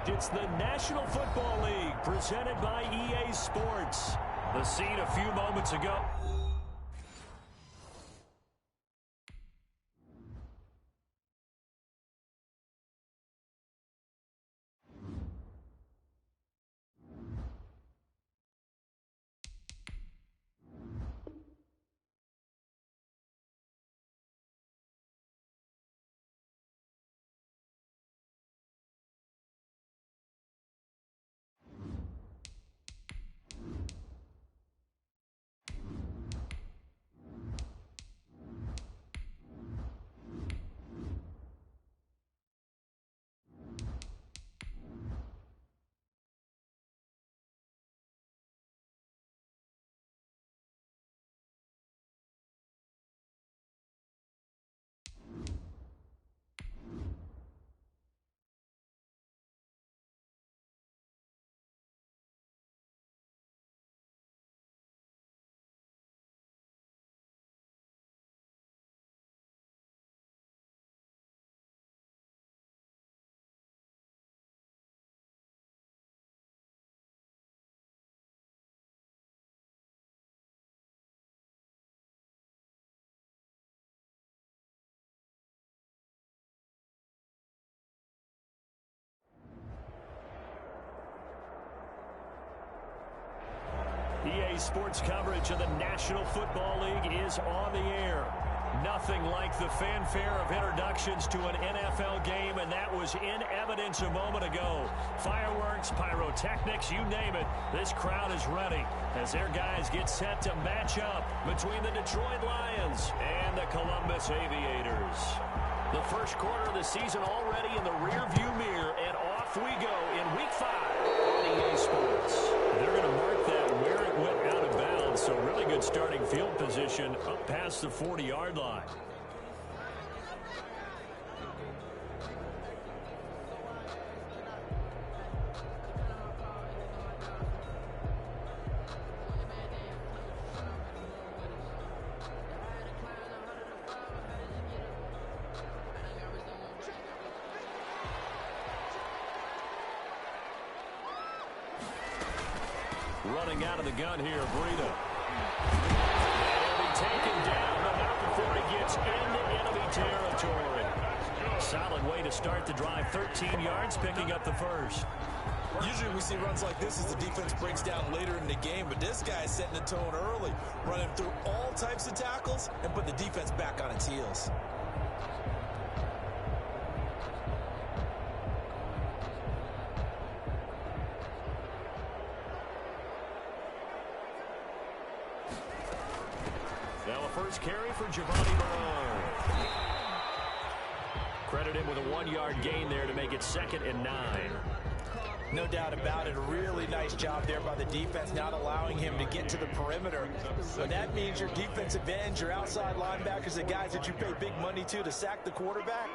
It's the National Football League presented by EA Sports. The scene a few moments ago. EA Sports coverage of the National Football League is on the air. Nothing like the fanfare of introductions to an NFL game, and that was in evidence a moment ago. Fireworks, pyrotechnics, you name it. This crowd is ready as their guys get set to match up between the Detroit Lions and the Columbus Aviators. The first quarter of the season already in the rearview mirror, and off we go in Week 5 on EA Sports. They're going to mark that where it went out of bounds, so really good starting field position up past the 40-yard line. Running out of the gun here, Breida. He'll be taken down, but not before he gets into enemy territory. Solid way to start the drive, 13 yards, picking up the first. Usually we see runs like this as the defense breaks down later in the game, but this guy is setting the tone early, running through all types of tackles and put the defense back on its heels. Now a first carry for Giovanni Bernard. Credit him with a 1-yard gain there to make it 2nd and 9. No doubt about it. A really nice job there by the defense, not allowing him to get to the perimeter. But that means your defensive ends, your outside linebackers, the guys that you pay big money to sack the quarterback,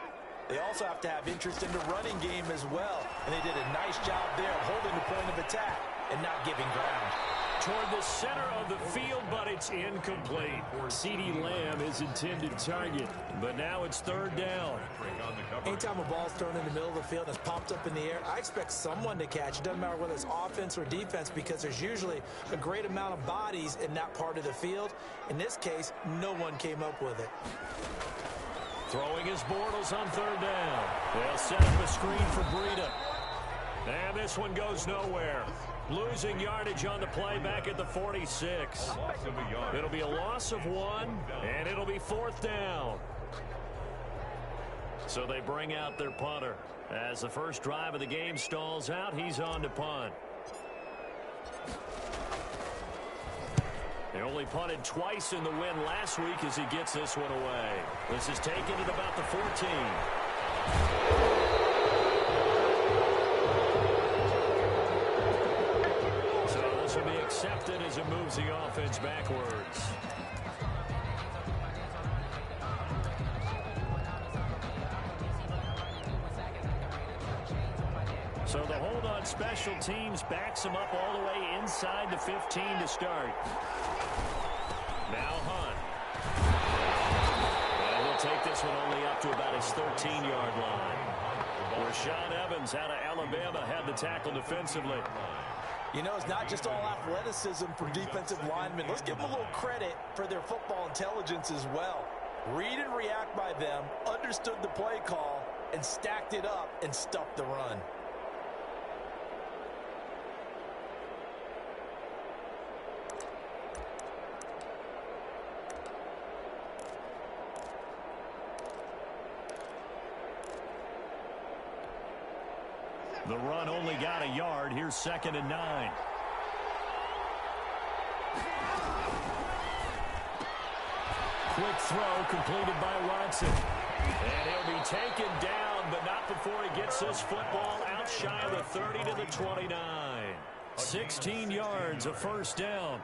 they also have to have interest in the running game as well. And they did a nice job there holding the point of attack and not giving ground. Toward the center of the field, but it's incomplete. CeeDee Lamb is intended target, but now it's 3rd down. Anytime a ball's thrown in the middle of the field and it's popped up in the air, I expect someone to catch. It doesn't matter whether it's offense or defense, because there's usually a great amount of bodies in that part of the field. In this case, no one came up with it. Throwing his Bortles on 3rd down. They'll set up a screen for Breida. And this one goes nowhere. Losing yardage on the play back at the 46. It'll be a loss of 1, and it'll be 4th down. So they bring out their punter. As the first drive of the game stalls out, he's on to punt. They only punted twice in the win last week as he gets this one away. This is taken at about the 14. Will be accepted as it moves the offense backwards. So the hold on special teams backs him up all the way inside the 15 to start. Now Hunt. And he'll take this one only up to about his 13-yard line. Rashaan Evans out of Alabama had the tackle defensively. You know, it's not just all athleticism from defensive linemen. Let's give them a little credit for their football intelligence as well. Read and react by them, understood the play call, and stacked it up and stuffed the run. The run only got a yard. Here's 2nd and 9. Quick throw completed by Watson. And he'll be taken down, but not before he gets this football out shy of the 30 to the 29. 16 yards, a first down.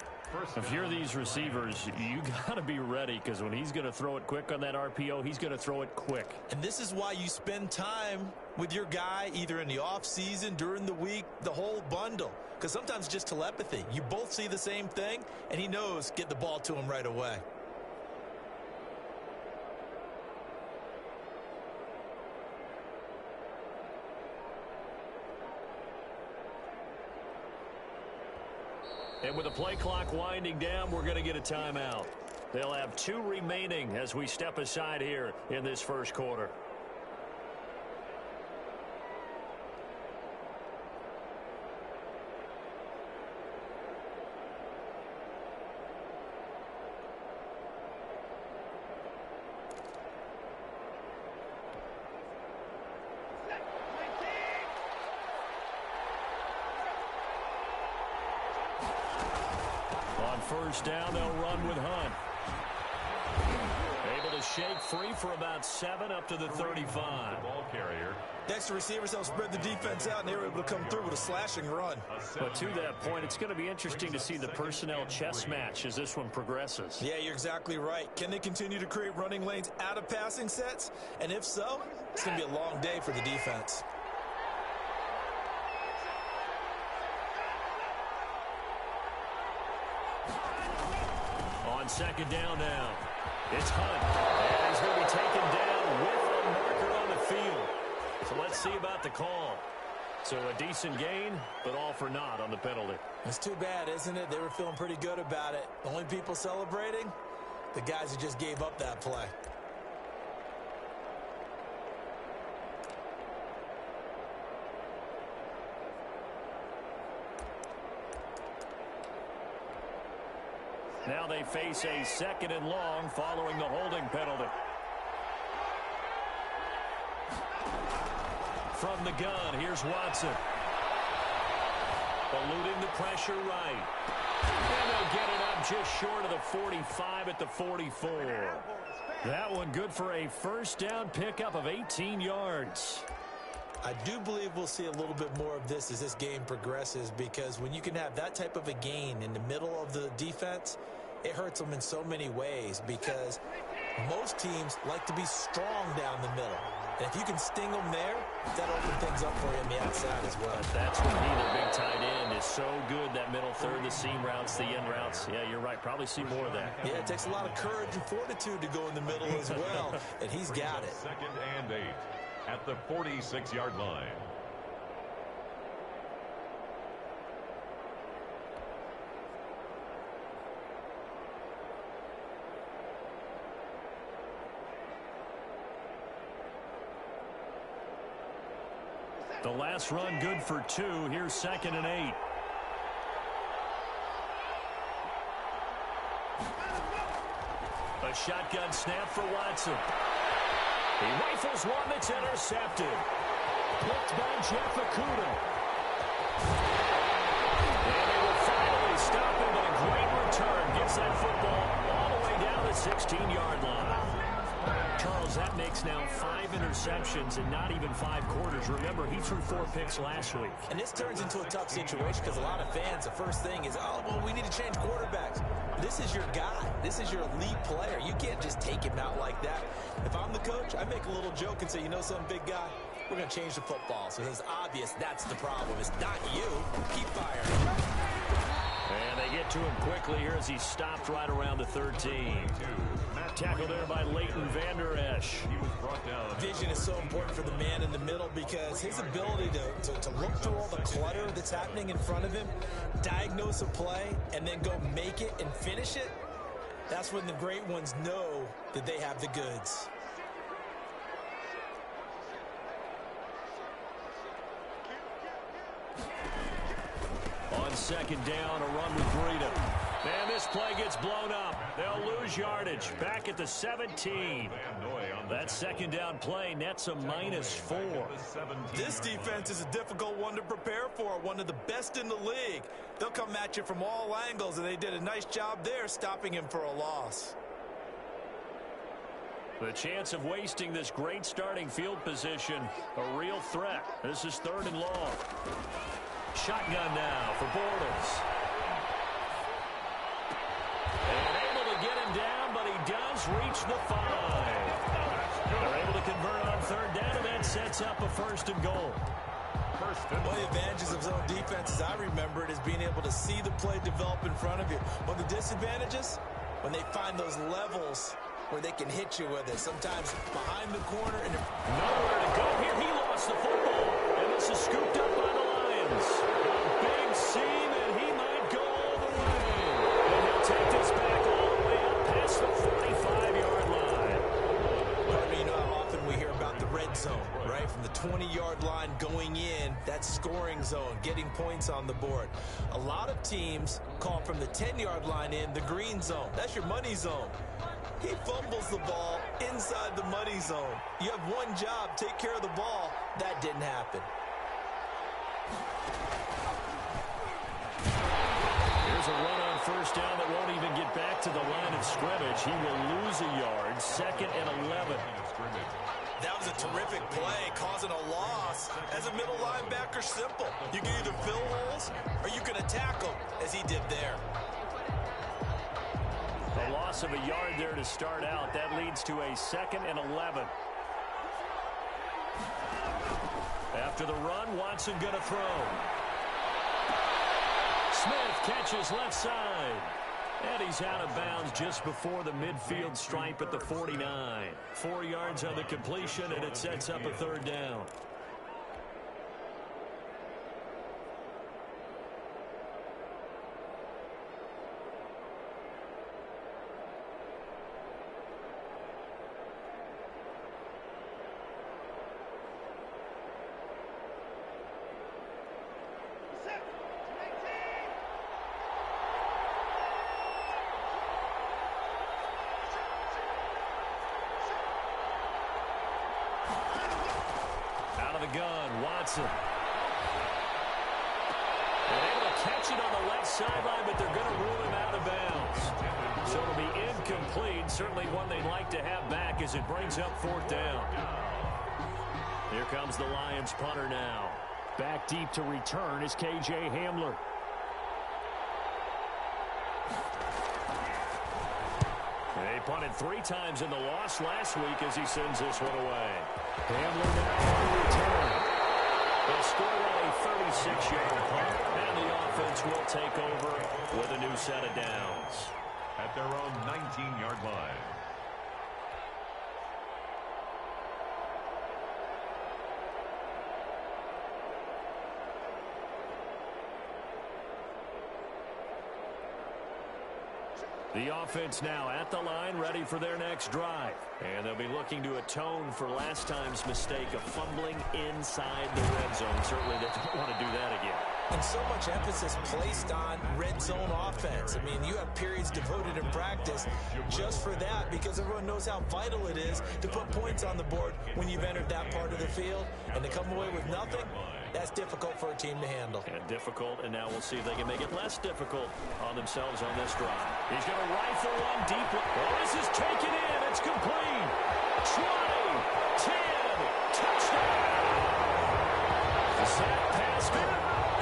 If you're these receivers, you got to be ready, because when he's going to throw it quick on that RPO, he's going to throw it quick. And this is why you spend time with your guy either in the offseason, during the week, the whole bundle. Because sometimes it's just telepathy. You both see the same thing, and he knows get the ball to him right away. And with the play clock winding down, we're going to get a timeout. They'll have 2 remaining as we step aside here in this first quarter. First down, they'll run with Hunt. Able to shake free for about 7 up to the 35. Ball carrier. Next, the receivers help spread the defense out, and they were able to come through with a slashing run. But to that point, it's going to be interesting to see the personnel chess match as this one progresses. Yeah, you're exactly right. Can they continue to create running lanes out of passing sets? And if so, it's going to be a long day for the defense. On 2nd down now, it's Hunt. And he's going to be taken down with a marker on the field. So let's see about the call. So a decent gain, but all for naught on the penalty. It's too bad, isn't it? They were feeling pretty good about it. The only people celebrating, the guys who just gave up that play. Now they face a 2nd and long following the holding penalty. From the gun, here's Watson. Eluding the pressure right. And they'll get it up just short of the 45 at the 44. That one good for a first down pickup of 18 yards. I do believe we'll see a little bit more of this as this game progresses, because when you can have that type of a gain in the middle of the defense, it hurts them in so many ways, because most teams like to be strong down the middle. And if you can sting them there, that'll open things up for you on the outside as well. But that's when either big tight end is so good, that middle third, the seam routes, the in routes. Yeah, you're right. Probably see more of that. Yeah, it takes a lot of courage and fortitude to go in the middle as well, and he's got it. 2nd and 8 at the 46-yard line. The last run good for 2. Here's 2nd and 8. A shotgun snap for Watson. He rifles one that's intercepted. Picked by Jeff Okudah. And they will finally stop him, but a great return gets that football all the way down the 16-yard line. Charles, that makes now 5 interceptions in not even 5 quarters. Remember, he threw 4 picks last week. And this turns into a tough situation, because a lot of fans, the first thing is, oh, well, we need to change quarterbacks. This is your guy. This is your elite player. You can't just take him out like that. If I'm the coach, I make a little joke and say, you know something, big guy? We're going to change the football. So it's obvious that's the problem. It's not you. Keep firing. And they get to him quickly here as he stopped right around the 13. Tackled there by Leighton Vander Esch. Vision is so important for the man in the middle because his ability to look through all the clutter that's happening in front of him, diagnose a play, and then go make it and finish it, that's when the great ones know that they have the goods. On second down, a run with Breida. And this play gets blown up. They'll lose yardage. Back at the 17. That second down play nets a -4. This defense is a difficult one to prepare for. One of the best in the league. They'll come at you from all angles, and they did a nice job there stopping him for a loss. The chance of wasting this great starting field position, a real threat. This is 3rd and long. Shotgun now for Bortles. And able to get him down, but he does reach the 5. They're able to convert on 3rd down, and that sets up a 1st and goal. One of the advantages of zone defense, as I remember it, is being able to see the play develop in front of you. One of the disadvantages, when they find those levels where they can hit you with it, sometimes behind the corner. And nowhere to go here. He lost the football, and this is scooped up by the Lions. A big seam, and he might go all the way. And he'll take this back all the way up past the 45-yard line. I mean, how often we hear about the red zone, right? From the 20-yard line going in, that's scoring zone, getting points on the board. A lot of teams call from the 10-yard line in the green zone. That's your money zone. He fumbles the ball inside the money zone. You have one job, take care of the ball. That didn't happen. Here's a run on 1st down that won't even get back to the line of scrimmage. He will lose a yard. 2nd and 11. That was a terrific play, causing a loss. As a middle linebacker, simple. You can either fill holes or you can attack them, as he did there. A loss of a yard there to start out. That leads to a 2nd and 11. After the run, Watson going to throw. Smith catches left side. And he's out of bounds just before the midfield stripe at the 49. 4 yards on the completion, and it sets up a 3rd down. Gun, Watson. They're able to catch it on the left sideline, but they're going to rule him out of bounds. So it'll be incomplete. Certainly one they'd like to have back as it brings up 4th down. Here comes the Lions punter now. Back deep to return is K.J. Hamler. They punted 3 times in the loss last week as he sends this one away. Hamler now on the return. They'll score on a 36-yard punt, and the offense will take over with a new set of downs. At their own 19-yard line. The offense now at the line, ready for their next drive. And they'll be looking to atone for last time's mistake of fumbling inside the red zone. Certainly they don't want to do that again. And so much emphasis placed on red zone offense. I mean, you have periods devoted in practice just for that because everyone knows how vital it is to put points on the board when you've entered that part of the field. And to come away with nothing, that's difficult for a team to handle. And difficult, and now we'll see if they can make it less difficult on themselves on this drive. He's going to rifle one deep. Oh, this is taken in. It's complete. 20, 10, touchdown. Zach Pascal,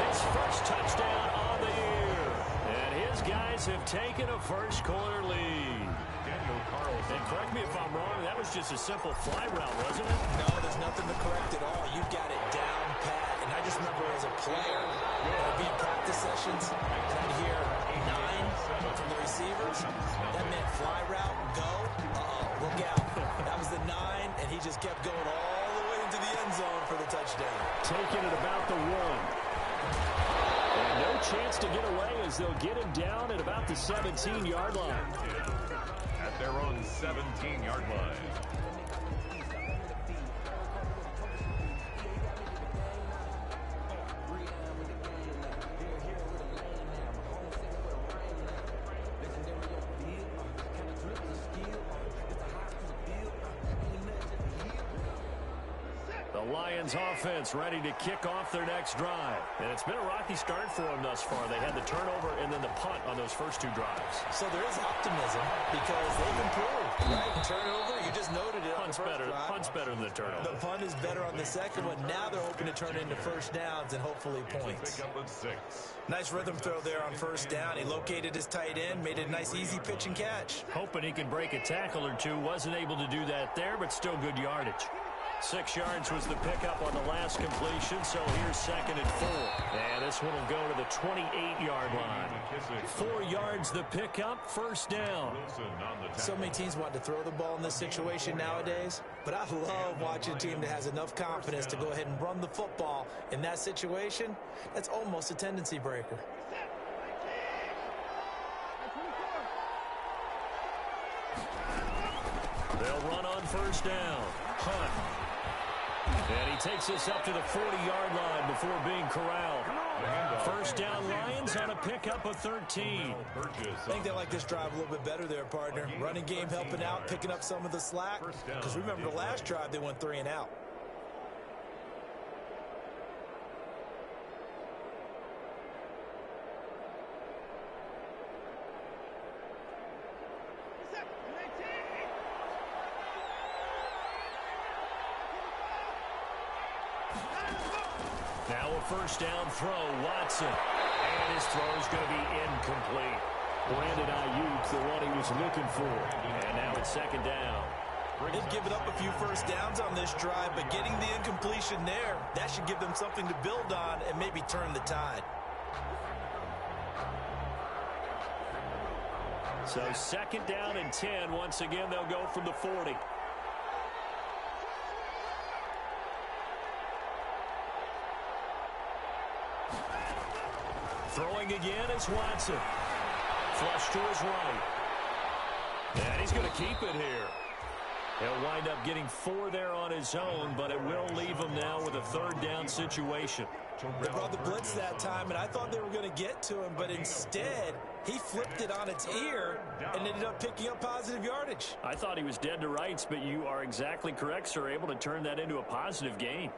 his first touchdown on the year. And his guys have taken a first-quarter lead. And correct me if I'm wrong, that was just a simple fly route, wasn't it? No, there's nothing to correct at all. You've got it down pat. And I just remember as a player, I'd be in practice sessions, and I'd hear from the receivers. That meant fly route, go. Look out. That was the 9, and he just kept going all the way into the end zone for the touchdown. Taking it about the 1. And no chance to get away as they'll get him down at about the 17-yard line. At their own 17-yard line. Lions offense ready to kick off their next drive. And it's been a rocky start for them thus far. They had the turnover and then the punt on those first 2 drives. So there is optimism because they've improved, right? Turnover, you just noted it. Punt's better than the turnover. The punt is better on the second one. Now they're hoping to turn into first downs and hopefully points. Nice rhythm throw there on first down. He located his tight end, made it a nice easy pitch and catch. Hoping he can break a tackle or two. Wasn't able to do that there, but still good yardage. 6 yards was the pickup on the last completion, so here's 2nd and 4. And this one will go to the 28-yard line. 4 yards the pickup, first down. So many teams want to throw the ball in this situation nowadays, but I love watching a team that has enough confidence to go ahead and run the football. In that situation, that's almost a tendency breaker. They'll run on first down. Hunt. And he takes us up to the 40-yard line before being corralled. First down Lions on a pickup of 13. I think they like this drive a little bit better there, partner. Running game helping out, picking up some of the slack. Because remember the last drive, they went 3 and out. Now a first down throw, Watson. And his throw is going to be incomplete. Brandon Ayuk, the one he was looking for. And now it's 2nd down. They've given up a few first downs on this drive, but getting the incompletion there, that should give them something to build on and maybe turn the tide. So 2nd down and 10. Once again, they'll go from the 40. Throwing again is Watson. Flush to his right. And he's going to keep it here. He'll wind up getting 4 there on his own, but it will leave him now with a 3rd down situation. They brought the blitz that time, and I thought they were going to get to him, but instead, he flipped it on its ear and ended up picking up positive yardage. I thought he was dead to rights, but you are exactly correct, sir. Able to turn that into a positive gain.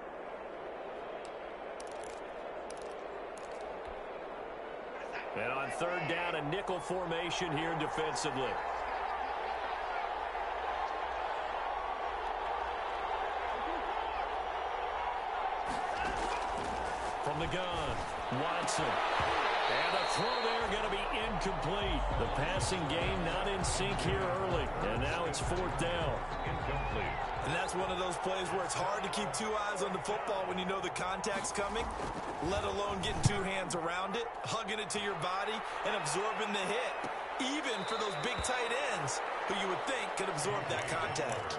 And on 3rd down, a nickel formation here defensively. From the gun, Watson. And a throw there going to be incomplete. The passing game not in sync here early. And now it's 4th down. Incomplete. And that's one of those plays where it's hard to keep 2 eyes on the football when you know the contact's coming, let alone getting 2 hands around it, hugging it to your body, and absorbing the hit. Even for those big tight ends who you would think could absorb that contact.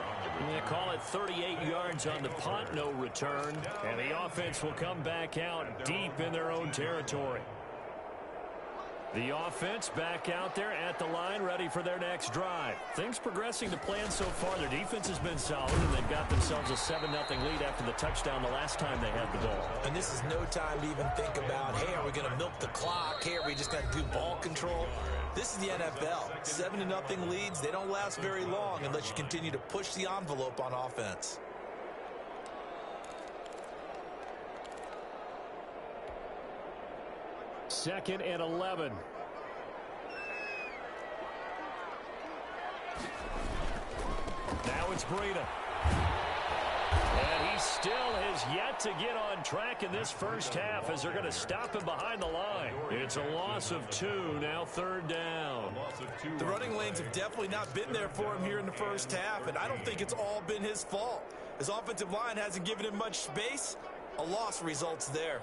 They call it 38 yards on the punt, no return. And the offense will come back out deep in their own territory. The offense back out there at the line, ready for their next drive. Things progressing to plan so far. Their defense has been solid, and they've got themselves a 7-0 lead after the touchdown the last time they had the ball. And this is no time to even think about, hey, are we going to milk the clock? Hey, are we just going to do ball control? This is the NFL. 7-0 leads, they don't last very long unless you continue to push the envelope on offense. Second and 11. Now it's Breida. And he still has yet to get on track in this first half as they're going to stop him behind the line. It's a loss of 2, now 3rd down. The running lanes have definitely not been there for him here in the first half, and I don't think it's all been his fault. His offensive line hasn't given him much space. A loss results there.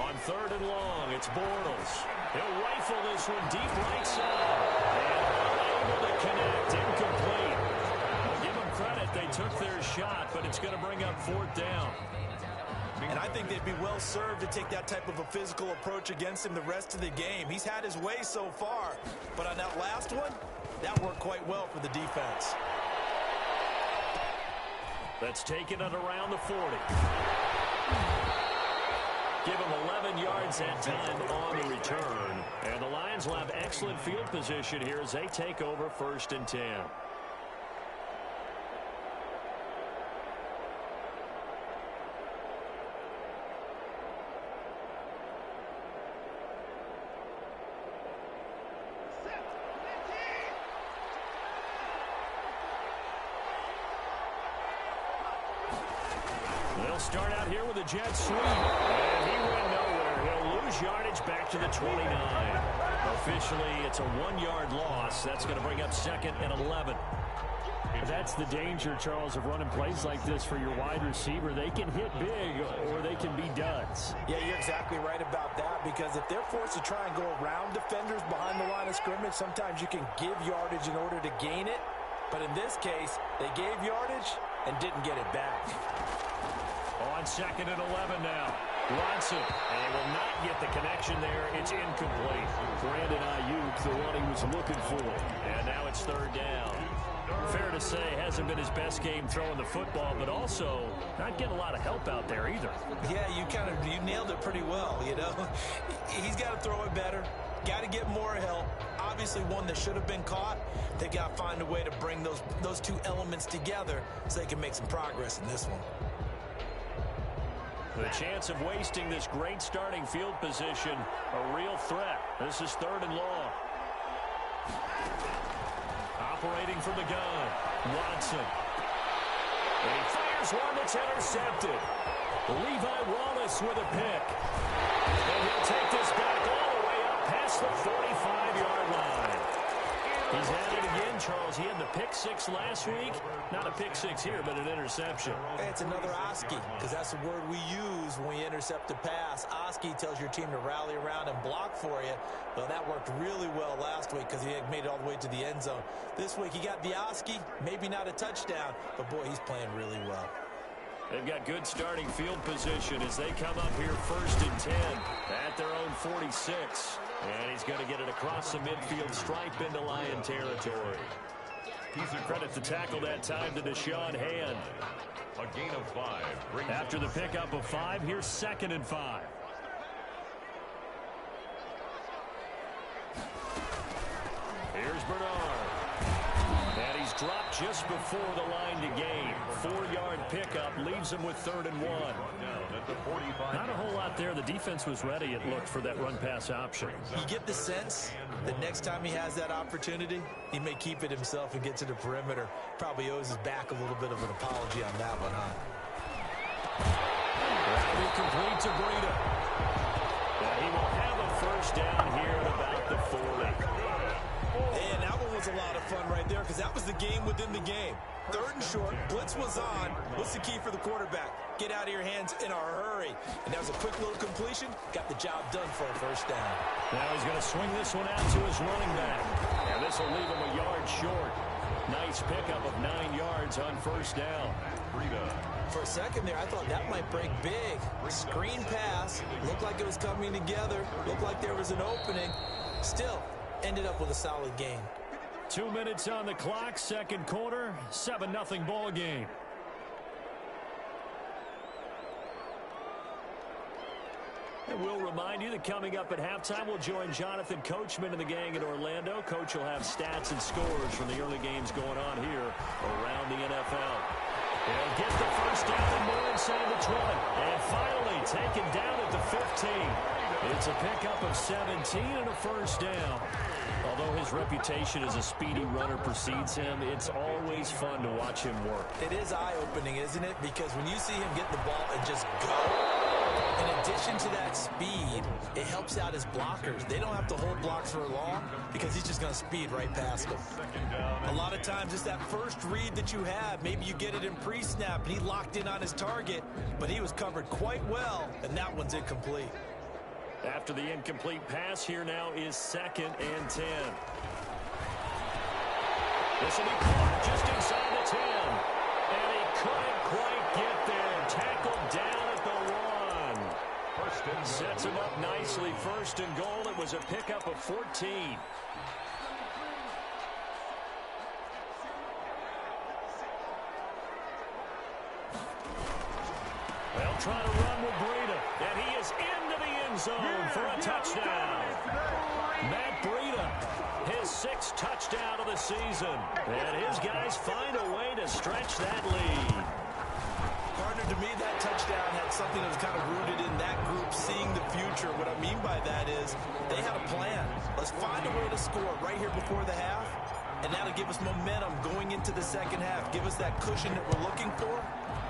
On third and long. It's Bortles. He'll rifle this one deep right side. And unable to connect. Incomplete. I'll give them credit. They took their shot, but it's going to bring up fourth down. And I think they'd be well served to take that type of a physical approach against him the rest of the game. He's had his way so far. But on that last one, that worked quite well for the defense. Let's take it at around the 40. Give him 11 yards that time on the return. And the Lions will have excellent field position here as they take over 1st and 10. They'll start out here with a jet sweep. And he went nowhere. He'll lose yardage back to the 29. Officially, it's a 1-yard loss. That's going to bring up 2nd and 11. That's the danger, Charles, of running plays like this for your wide receiver. They can hit big or they can be duds. Yeah, you're exactly right about that, because if they're forced to try and go around defenders behind the line of scrimmage, sometimes you can give yardage in order to gain it. But in this case, they gave yardage and didn't get it back. On 2nd and 11 now. Watson, and he will not get the connection there. It's incomplete. Brandon Ayuk, the one he was looking for. And now it's 3rd down. Fair to say, hasn't been his best game throwing the football, but also not getting a lot of help out there either. Yeah, you nailed it pretty well, you know. He's got to throw it better. Got to get more help. Obviously one that should have been caught. They got to find a way to bring those two elements together so they can make some progress in this one. The chance of wasting this great starting field position, a real threat. This is 3rd and long. Operating from the gun, Watson. And he fires one that's intercepted. Levi Wallace with a pick. And he'll take this back all the way up past the 45-yard line. He's had it again, Charles. He had the pick 6 last week. Not a pick 6 here, but an interception. Hey, it's another Oski, because that's the word we use when we intercept a pass. Oski tells your team to rally around and block for you. Well, that worked really well last week because he had made it all the way to the end zone. This week, he got the Oski, maybe not a touchdown, but boy, he's playing really well. They've got good starting field position as they come up here 1st and 10 at their own 46. And he's going to get it across the midfield stripe into Lion territory. Credit the tackle that time to Deshaun Hand. A gain of 5. After the pickup of 5, here's 2nd and 5. Here's Bernard. And he's dropped just before the line to gain. 4-yard pickup leaves him with 3rd and 1. Not a whole lot there. The defense was ready, it looked, for that run-pass option. You get the sense that next time he has that opportunity, he may keep it himself and get to the perimeter. Probably owes his back a little bit of an apology on that one, huh? That'll be complete to Breida. And he will have a 1st down here at about the 40. And that one was a lot of fun right there because that was the game within the game. 3rd and short, blitz was on. What's the key for the quarterback? Get out of your hands in a hurry. And that was a quick little completion. Got the job done for a 1st down. Now he's going to swing this one out to his running back. And this will leave him a yard short. Nice pickup of 9 yards on 1st down. For a second there, I thought that might break big. Screen pass. Looked like it was coming together. Looked like there was an opening. Still, ended up with a solid gain. 2 minutes on the clock, 2nd quarter, 7-0 ball game. And we'll remind you that coming up at halftime, we'll join Jonathan Coachman and the gang in Orlando. Coach will have stats and scores from the early games going on here around the NFL. They'll get the 1st down and more inside the 20. And finally taken down at the 15. It's a pickup of 17 and a 1st down. Although his reputation as a speedy runner precedes him, it's always fun to watch him work. It is eye-opening, isn't it? Because when you see him get the ball and just go, in addition to that speed, it helps out his blockers. They don't have to hold blocks for long because he's just going to speed right past them. A lot of times it's that first read that you have. Maybe you get it in pre-snap and he locked in on his target, but he was covered quite well, and that one's incomplete. After the incomplete pass, here now is 2nd and 10. This will be caught just inside the 10. And he couldn't quite get there. Tackled down at the 1. Sets him up nicely. 1st and goal. It was a pickup of 14. They'll try to run with Breida, and he is into the end zone for a touchdown. Matt Breida, his 6th touchdown of the season, and his guys find a way to stretch that lead. Partner, to me, that touchdown had something that was kind of rooted in that group seeing the future. What I mean by that is they had a plan. Let's find a way to score right here before the half, and that'll give us momentum going into the second half, give us that cushion that we're looking for.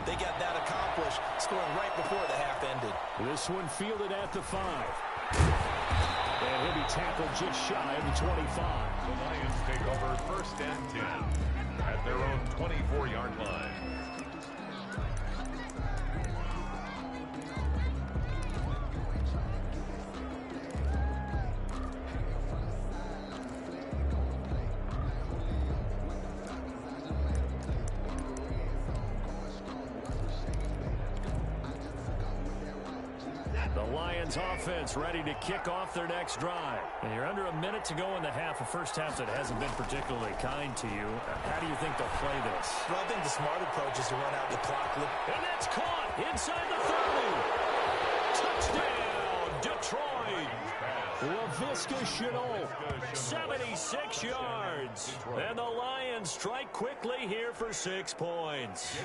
They got that accomplished, scoring right before the half ended. This one fielded at the 5. And he'll be tackled just shy of the 25. The Lions take over 1st and 10 at their own 24-yard line. Offense ready to kick off their next drive. And you're under a minute to go in the half. A first half that hasn't been particularly kind to you. How do you think they'll play this? Well, I think the smart approach is to run out the clock. And that's caught inside the 30. Touchdown, Detroit. Laviska Shenault, 76 yards. And the Lions strike quickly here for 6 points.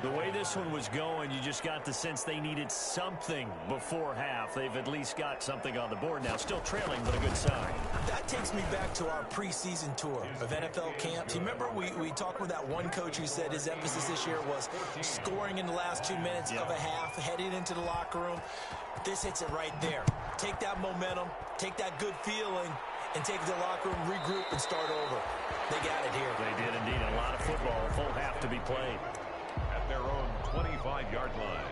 The way this one was going, you just got the sense they needed something before half. They've at least got something on the board now. Still trailing, but a good sign. That takes me back to our preseason tour of NFL camps. You remember we talked with that one coach who said his emphasis this year was scoring in the last 2 minutes of a half, heading into the locker room. This hits it right there. Take that momentum, take that good feeling, and take it to the locker room, regroup, and start over. They got it here. They did indeed. A lot of football, a full half to be played. At their own 25-yard line.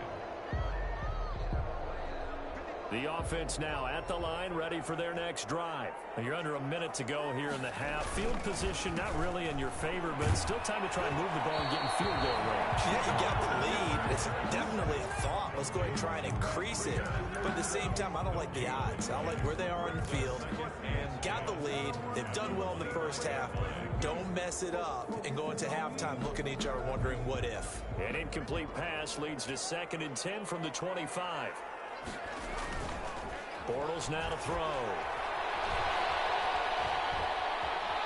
The offense now at the line, ready for their next drive. You're under a minute to go here in the half. Field position not really in your favor, but it's still time to try and move the ball and get in field goal range. Yeah, you got the lead. It's definitely a thought. Let's go ahead and try and increase it. But at the same time, I don't like the odds. I don't like where they are on the field. Got the lead. They've done well in the first half. Don't mess it up and go into halftime looking at each other wondering what if. An incomplete pass leads to 2nd and 10 from the 25. Bortles now to throw.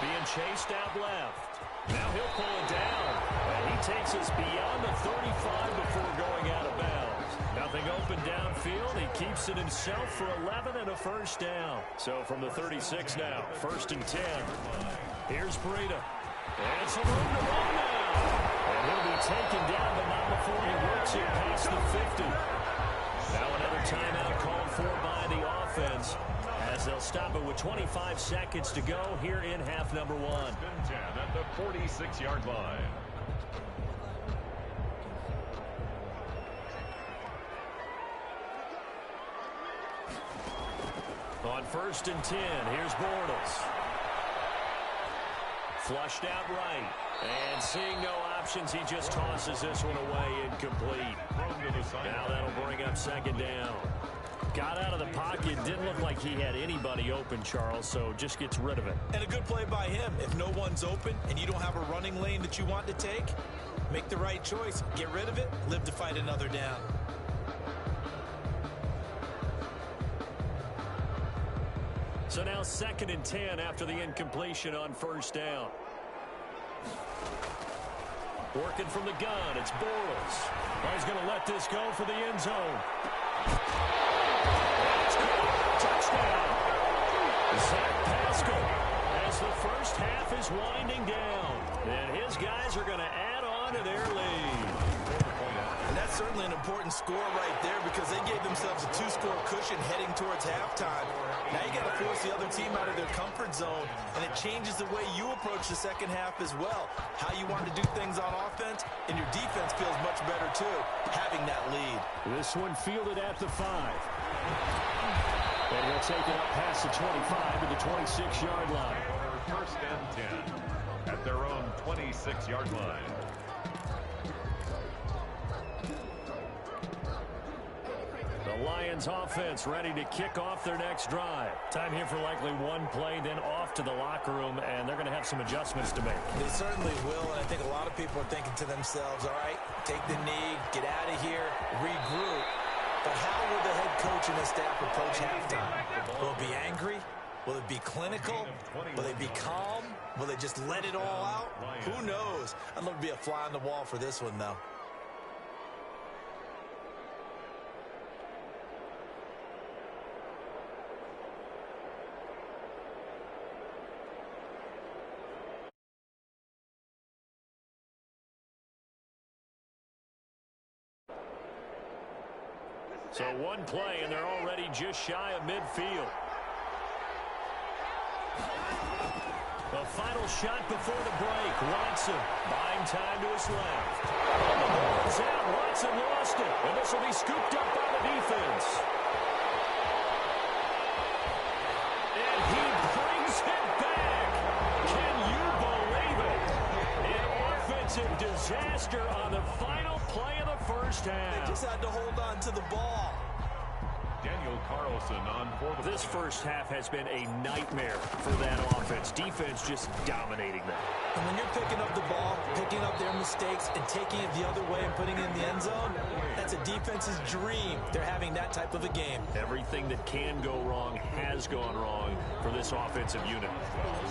Being chased out left. Now he'll pull it down. And he takes us beyond the 35 before going out of bounds. Nothing open downfield. He keeps it himself for 11 and a first down. So from the 36 now, 1st and 10. Here's Breida. And some room to run now. And he'll be taken down, but not before he works it past the 50. Now another timeout called for by the offense as they'll stop it with 25 seconds to go here in half number 1. 10 at the 46-yard line. On 1st and 10, here's Bortles. Flushed out right. And seeing no options, he just tosses this one away incomplete. Now that'll bring up 2nd down. Got out of the pocket. Didn't look like he had anybody open, Charles, so just gets rid of it. And a good play by him. If no one's open and you don't have a running lane that you want to take, make the right choice. Get rid of it. Live to fight another down. So now 2nd and 10 after the incompletion on 1st down. Working from the gun, it's Bortles. He's going to let this go for the end zone. Touchdown. Zach Pascal as the first half is winding down. And his guys are going to add on to their lead. And that's certainly an important score right there because they gave themselves a 2-score cushion heading towards halftime. Now you got to force the other team out of their comfort zone, and it changes the way you approach the second half as well. How you want to do things on offense, and your defense feels much better too, having that lead. This one fielded at the 5. And he'll take it up past the 25 to the 26-yard line. First and 10 at their own 26-yard line. The Lions offense ready to kick off their next drive. Time here for likely one play, then off to the locker room, and they're going to have some adjustments to make. They certainly will, and I think a lot of people are thinking to themselves, all right, take the knee, get out of here, regroup. But how will the head coach and his staff approach halftime? Will it be angry? Will it be clinical? Will they be calm? Will they just let it all out? Who knows? I'd love to be a fly on the wall for this one, though. So one play, and they're already just shy of midfield. The final shot before the break. Watson buying time to his left. The ball is out. Watson lost it. And this will be scooped up by the defense. And he brings it back. Can you believe it? An offensive disaster on the final play of the first half. They just had to hold on to the ball. Daniel Carlson on for the This first half has been a nightmare for that offense. Defense just dominating them. And when you're picking up the ball, picking up their mistakes, and taking it the other way and putting it in the end zone, that's a defense's dream. They're having that type of a game. Everything that can go wrong has gone wrong for this offensive unit.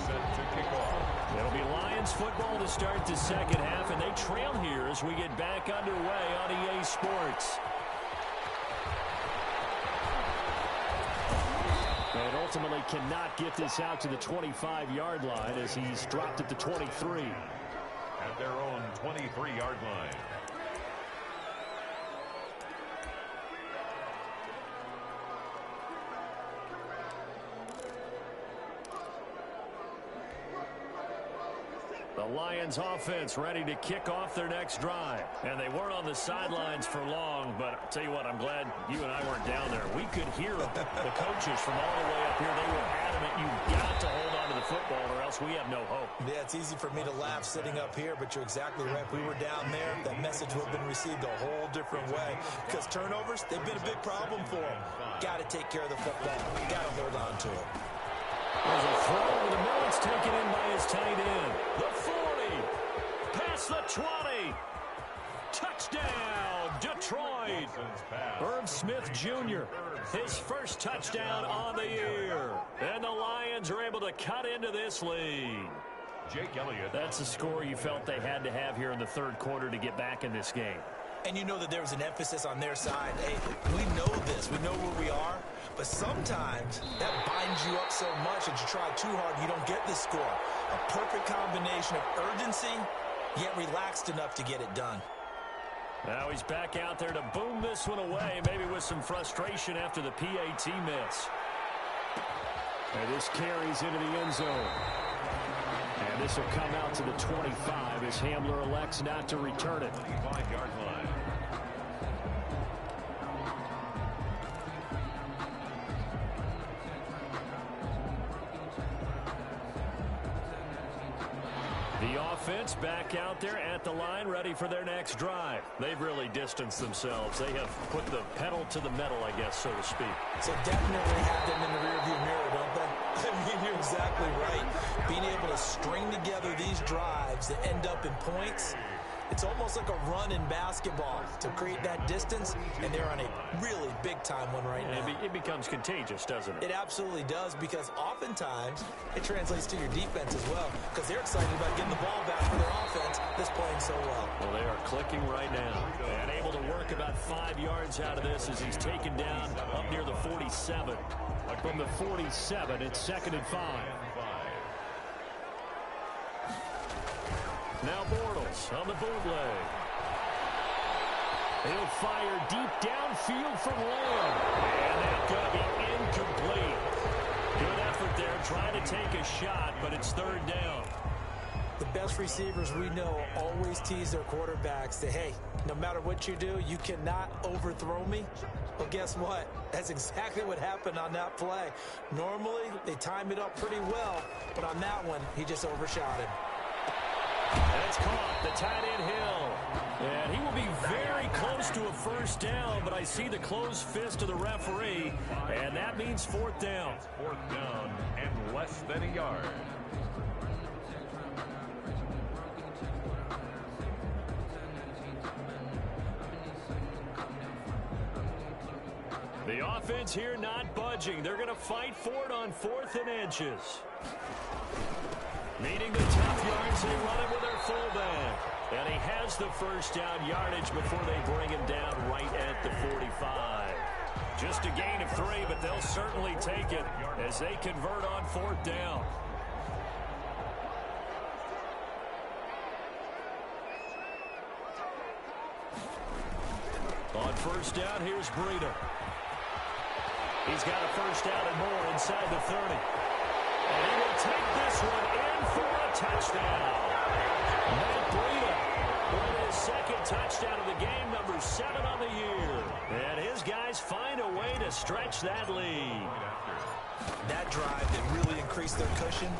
set to kick off. It'll be Lions football to start the second half, and they trail here as we get back underway on EA Sports. And ultimately cannot get this out to the 25-yard line as he's dropped at the 23. At their own 23-yard line. The Lions offense ready to kick off their next drive. And they weren't on the sidelines for long, but I'll tell you what, I'm glad you and I weren't down there. We could hear them. The coaches from all the way up here, they were adamant. You've got to hold on to the football or else we have no hope. Yeah, it's easy for me to laugh sitting up here, but you're exactly right. If we were down there, that message would have been received a whole different way. Because turnovers, they've been a big problem for them. Got to take care of the football. Got to hold on to it. There's a throw over the middle. It's taken in by his tight end. The 40. Past the 20. Touchdown, Detroit. Irv Smith Jr., his first touchdown on the year. And the Lions are able to cut into this lead. Jake Elliott. That's the score you felt they had to have here in the third quarter to get back in this game. And you know that there was an emphasis on their side. Hey, we know this. We know where we are. But sometimes that binds you up so much that you try too hard and you don't get the score. A perfect combination of urgency, yet relaxed enough to get it done. Now he's back out there to boom this one away, maybe with some frustration after the PAT miss. And this carries into the end zone. And this will come out to the 25 as Hamler elects not to return it. 25-yard line. The offense back out there at the line, ready for their next drive. They've really distanced themselves. They have put the pedal to the metal, I guess, so to speak. So definitely have them in the rearview mirror, don't they? I mean, you're exactly right. Being able to string together these drives that end up in points, it's almost like a run in basketball to create that distance, and they're on a really big-time one right now. It becomes contagious, doesn't it? It absolutely does, because oftentimes it translates to your defense as well, because they're excited about getting the ball back for their offense that's playing so well. Well, they are clicking right now and able to work about 5 yards out of this as he's taken down up near the 47. From the 47, it's 2nd and 5. Now Bortles on the bootleg. He'll fire deep downfield from Lamb. And that's going to be incomplete. Good effort there, trying to take a shot, but it's third down. The best receivers we know always tease their quarterbacks that, hey, no matter what you do, you cannot overthrow me. Well, guess what? That's exactly what happened on that play. Normally, they time it up pretty well, but on that one, he just overshot him. That's caught. The tight end Hill. And he will be very close to a first down, but I see the closed fist of the referee, and that means fourth down. Fourth down and less than a yard. The offense here not budging. They're going to fight for it on 4th and inches. Meeting the tough yards, they run it with their fullback. And he has the first down yardage before they bring him down right at the 45. Just a gain of 3, but they'll certainly take it as they convert on 4th down. On first down, here's Breida. He's got a first down and more inside the 30. And he will take this one in for a touchdown. Matt Breida with his second touchdown of the game, number 7 on the year. And his guys find a way to stretch that lead. That drive that really increased their cushion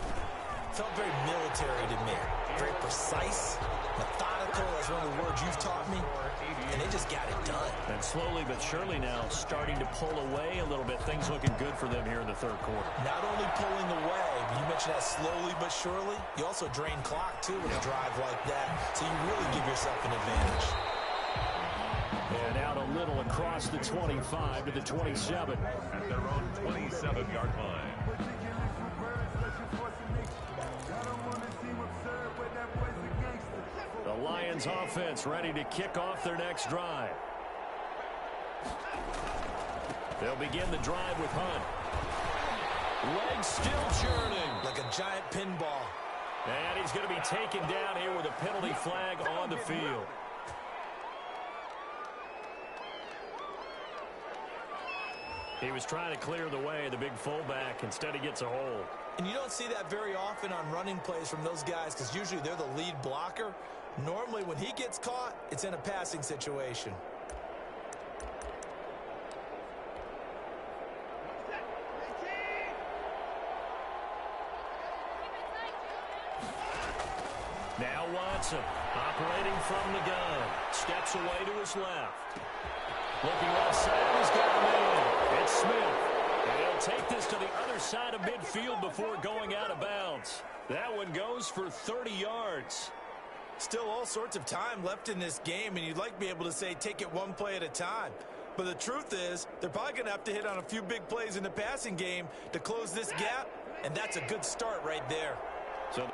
felt very military to me. Very precise, methodical, as one of the words you've taught me. And they just got it done. And slowly but surely now starting to pull away a little bit. Things looking good for them here in the third quarter. Not only pulling away, but you mentioned that slowly but surely. You also drain clock, too, with a drive like that. So you really give yourself an advantage. And out a little across the 25 to the 27. At their own 27-yard line. The Lions offense ready to kick off their next drive. They'll begin the drive with Hunt. Legs still churning. Like a giant pinball. And he's going to be taken down here with a penalty flag on the field. He was trying to clear the way, the big fullback. Instead, he gets a hold. And you don't see that very often on running plays from those guys because usually they're the lead blocker. Normally, when he gets caught, it's in a passing situation. Now Watson, operating from the gun. Steps away to his left. Looking left side, he's got a man. It's Smith. And he'll take this to the other side of midfield before going out of bounds. That one goes for 30 yards. Still all sorts of time left in this game, and you'd like to be able to say take it one play at a time. But the truth is, they're probably going to have to hit on a few big plays in the passing game to close this gap, and that's a good start right there. So